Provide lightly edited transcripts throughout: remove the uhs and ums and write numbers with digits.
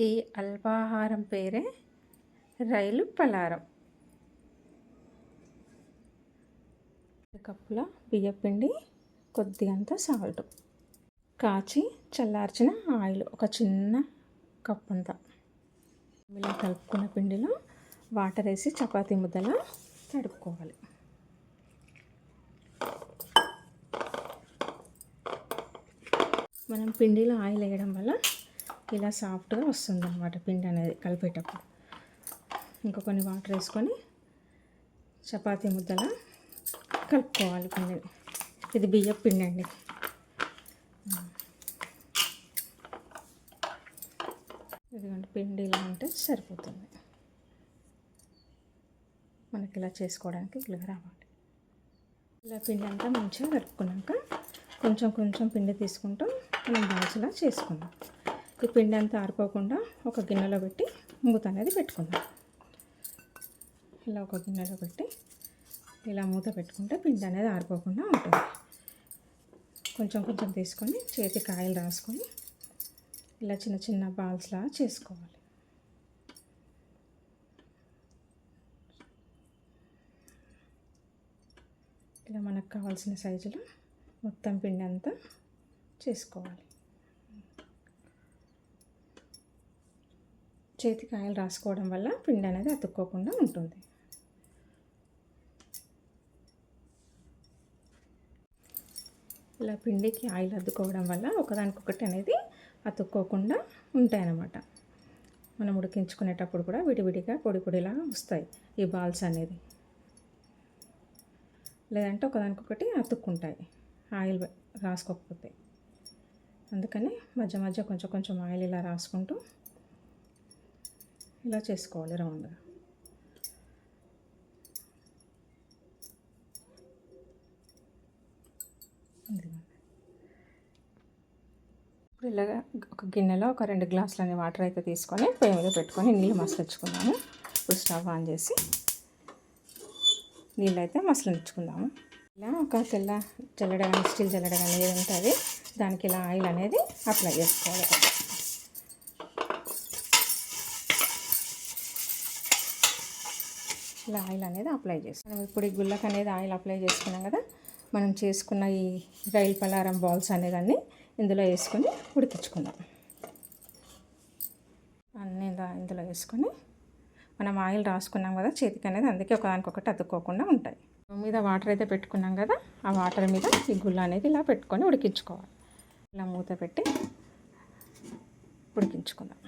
ఈ అల్పాహారం పేరే రైలు పలారం. కప్పుల బియ్యపిండి, కొద్దిగంత సాల్ట్, కాచి చల్లార్చిన ఆయిల్ ఒక చిన్న కప్ అంతా. ఇలా కలుపుకున్న పిండిలో వాటర్ వేసి చపాతీ ముద్దలా తడుపుకోవాలి. మనం పిండిలో ఆయిల్ వేయడం వల్ల ఇలా సాఫ్ట్గా వస్తుంది అన్నమాట పిండి అనేది కలిపేటప్పుడు. ఇంకా కొన్ని వాటర్ వేసుకొని చపాతీ ముద్దలా కలుపుకోవాలి పిండిని. ఇది బియ్యం పిండి అండి. ఇదిగోండి పిండి ఇలా ఉంటే సరిపోతుంది. మనకి ఇలా చేసుకోవడానికి ఇలా రావాలి. ఇలా పిండి అంతా మంచిగా కలుపుకున్నాక కొంచెం కొంచెం పిండి తీసుకుంటూ మనం బాల్స్లా చేసుకుందాం. ఈ పిండి అంతా ఆరిపోకుండా ఒక గిన్నెలో పెట్టి మూత అనేది పెట్టుకుందాం. ఇలా ఒక గిన్నెలో పెట్టి ఇలా మూత పెట్టుకుంటే పిండి అనేది ఆరిపోకుండా ఉంటుంది. కొంచెం కొంచెం తీసుకొని చేతికి ఆయిల్ రాసుకొని ఇలా చిన్న చిన్న బాల్స్లా చేసుకోవాలి. ఇలా మనకు కావాల్సిన సైజులో మొత్తం పిండి అంతా చేసుకోవాలి. చేతికి ఆయిల్ రాసుకోవడం వల్ల పిండి అనేది అతుక్కోకుండా ఉంటుంది. ఇలా పిండికి ఆయిల్ అద్దుకోవడం వల్ల ఒకదానికొకటి అనేది అతుక్కోకుండా ఉంటాయన్నమాట. మనం ఉడికించుకునేటప్పుడు కూడా విడివిడిగా పొడి పొడిలా వస్తాయి ఈ బాల్స్ అనేది. లేదంటే ఒకదానికొకటి అతుక్కుంటాయి ఆయిల్ రాసుకోకపోతే. అందుకని మధ్య మధ్య కొంచెం కొంచెం ఆయిల్ ఇలా రాసుకుంటూ ఇలా చేసుకోవాలి రౌండ్గా. ఇప్పుడు ఇలాగా ఒక గిన్నెలో ఒక 2 గ్లాసులని వాటర్ అయితే తీసుకొని పొయ్యి మీద పెట్టుకొని నీళ్ళు మసలించుకున్నాము. ఇప్పుడు స్టవ్ ఆన్ చేసి నీళ్ళు అయితే మసలించుకుందాము. ఇలా ఒక తెల్ల జల్లెడ కానీ స్టీల్ జల్లెడ కానీ ఏది ఉంటుంది దానికి ఇలా ఆయిల్ అనేది అప్లై చేసుకోవాలి. ఇలా ఆయిల్ అనేది అప్లై చేస్తాం. మనం ఇప్పుడు ఈ గుళ్ళకి అనేది ఆయిల్ అప్లై చేసుకున్నాం కదా, మనం చేసుకున్న ఈ రైలు పలారం బాల్స్ అనేదాన్ని ఇందులో వేసుకొని ఉడికించుకుందాం. అన్నీ ఇందులో వేసుకొని మనం ఆయిల్ రాసుకున్నాం కదా చేతికి అనేది, అందుకే ఒకదానికొకటి అతుక్కోకుండా ఉంటాయి. మీద వాటర్ అయితే పెట్టుకున్నాం కదా, ఆ వాటర్ మీద ఈ గుళ్ళ అనేది ఇలా పెట్టుకొని ఉడికించుకోవాలి. ఇలా మూత పెట్టి ఉడికించుకుందాం.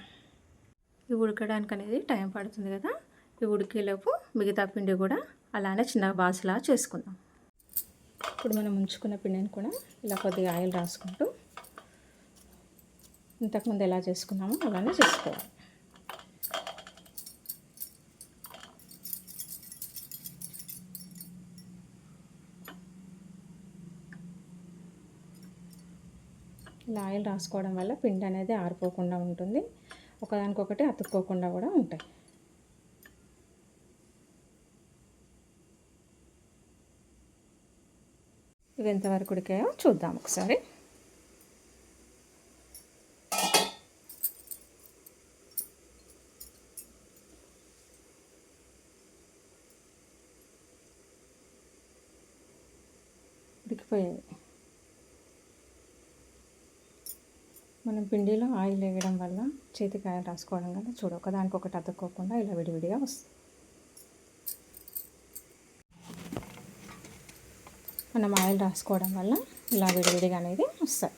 ఇవి ఉడకడానికి అనేది టైం పడుతుంది కదా, ఇవి ఉడికేలోపు మిగతా పిండి కూడా అలానే చిన్న బాల్స్లా చేసుకుందాం. ఇప్పుడు మనం ఉంచుకున్న పిండిని కూడా ఇలా కొద్దిగా ఆయిల్ రాసుకుంటూ ఇంతకుముందు ఎలా చేసుకున్నామో అలానే చేసుకోవాలి. ఇలా ఆయిల్ రాసుకోవడం వల్ల పిండి అనేది ఆరిపోకుండా ఉంటుంది, ఒకదానికొకటి అతుక్కోకుండా కూడా ఉంటాయి. ఇవి ఎంతవరకు ఉడికాయో చూద్దాం ఒకసారి. ఉడికిపోయాయి. మనం పిండిలో ఆయిల్ వేయడం వల్ల చేతికి ఆయిల్ రాసుకోవడం వల్ల చూడు ఒకదానికొకటి అతుక్కోకుండా ఇలా విడివిడిగా వస్తుంది. మనం ఆయిల్ రాసుకోవడం వల్ల ఇలా విడివిడిగా అనేది వస్తాయి,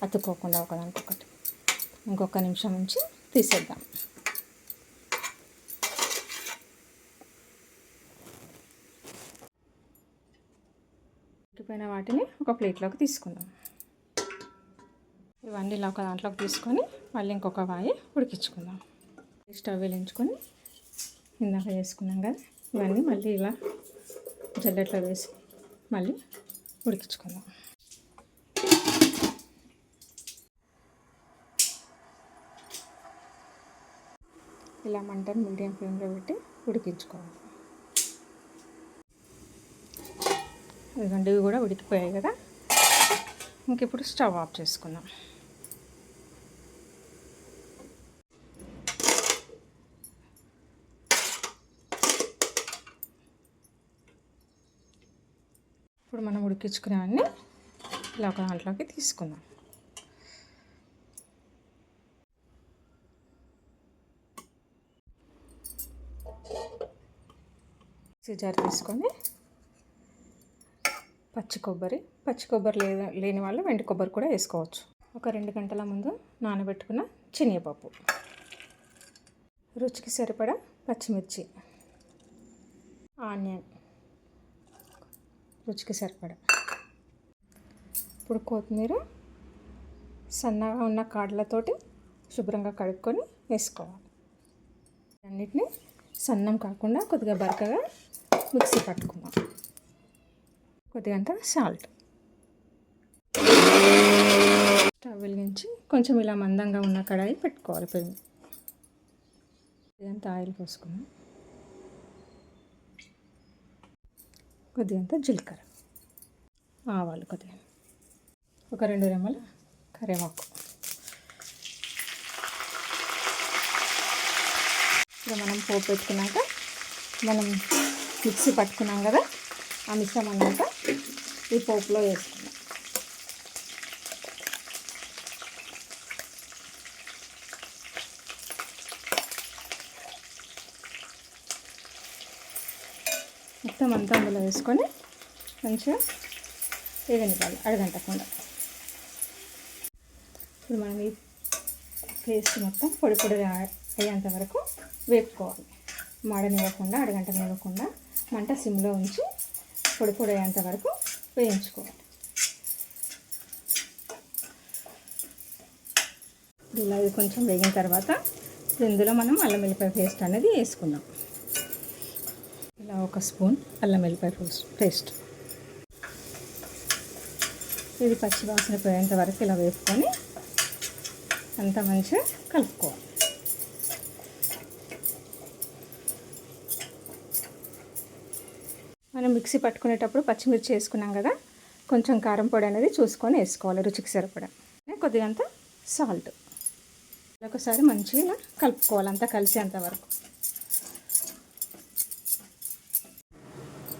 అతుక్కోకుండా ఒకదానికొకటి. ఇంకొక నిమిషం నుంచి తీసేద్దాం. ఉడికిపోయిన వాటిని ఒక ప్లేట్లోకి తీసుకుందాం. ఇవన్నీ ఇలా ఒక దాంట్లోకి తీసుకొని మళ్ళీ ఇంకొక వాయి ఉడికించుకుందాం. స్టవ్ వెలిగించుకొని ఇందాక చేసుకున్నాం కదా, ఇవన్నీ మళ్ళీ ఇలా జల్లెట్లో వేసి మళ్ళీ ఉడికించుకుందాం. ఇలా మంటను మీడియం ఫ్లేమ్లో పెట్టి ఉడికించుకోవాలి. ఇదిగోండి ఇవి కూడా ఉడికిపోయాయి కదా, ఇంక ఇప్పుడు స్టవ్ ఆఫ్ చేసుకుందాం. ఇప్పుడు మనం ఉడికించుకునేవన్నీ ఇలా ఒక దాంట్లోకి తీసుకుందాం. జార్ తీసుకొని పచ్చి కొబ్బరి లేని వాళ్ళు వెండి కొబ్బరి కూడా వేసుకోవచ్చు. ఒక 2 గంటల ముందు నానబెట్టుకున్న శనగపప్పు, రుచికి సరిపడా పచ్చిమిర్చి, ఆనియన్ రుచికి సరిపడా. ఇప్పుడు కొత్తిమీర సన్నగా ఉన్న కాడలతోటి శుభ్రంగా కడుక్కొని వేసుకోవాలి. అన్నిటినీ సన్నం కాకుండా కొద్దిగా బరకగా మిక్సీ పట్టుకుందాం. కొద్దిగంత సాల్ట్. స్టవ్ వెలిగించి కొంచెం ఇలా మందంగా ఉన్న కడాయి పెట్టుకోవాలి. కొద్దిగంత ఆయిల్ పోసుకుందాం. కొద్దిగంత జీలకర్ర, ఆవాలు కొద్దిగా, ఒక 2 రెమ్మల కరివేపాకు. ఇక మనం పోపు పెట్టుకున్నాక మనం మిక్సీ పట్టుకున్నాం కదా, ఆ మిశ్రమం అంతా ఈ పోపులో వేసుకున్నాం. మొత్తం అంతా అందులో వేసుకొని మంచిగా వేగనివ్వాలి అడగంటకుండా. ఇప్పుడు మనం ఈ పేస్ట్ మొత్తం పొడి అయ్యేంత వరకు వేపుకోవాలి. మాడనివ్వకుండా, అడగంటనివ్వకుండా మంట సిమ్లో ఉంచి పొడి అయ్యేంత వరకు వేయించుకోవాలి. ఇలా కొంచెం వేగిన తర్వాత ఇందులో మనం అల్లం వెల్లిపాయ పేస్ట్ అనేది వేసుకుందాం. ఇలా 1 స్పూన్ అల్లం వెల్లిపాయ పేస్ట్. ఇది పచ్చి వాసన పోయేంత వరకు ఇలా వేసుకొని అంతా మంచిగా కలుపుకోవాలి. మనం మిక్సీ పట్టుకునేటప్పుడు పచ్చిమిర్చి వేసుకున్నాం కదా, కొంచెం కారం పొడి అనేది చూసుకొని వేసుకోవాలి రుచికి సరిపడా. కొద్దిగంత సాల్ట్. ఒకసారి మంచిగా కలుపుకోవాలి అంతా కలిసేంత వరకు.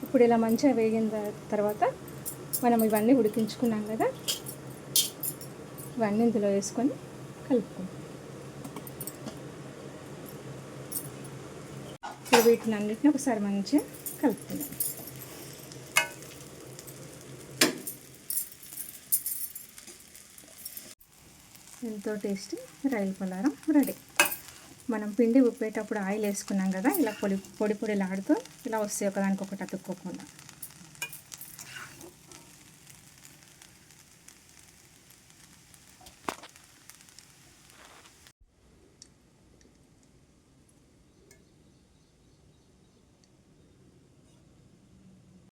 ఇప్పుడు ఇలా మంచిగా వేగిన తర్వాత మనం ఇవన్నీ ఉడికించుకున్నాం కదా, ఇవన్నీ ఇందులో వేసుకొని కలుపుకుందాం. ఇప్పుడు వీటిని అన్నిటిని ఒకసారి మంచిగా కలుపుకుందాం. ఎంతో టేస్టీ రాయల పలారం రెడీ. మనం పిండి ఉప్పేటప్పుడు ఆయిల్ వేసుకున్నాం కదా, ఇలా పొడిలాడుతూ ఇలా వస్తాయి ఒకదానికొకటి అతుక్కోకుండా.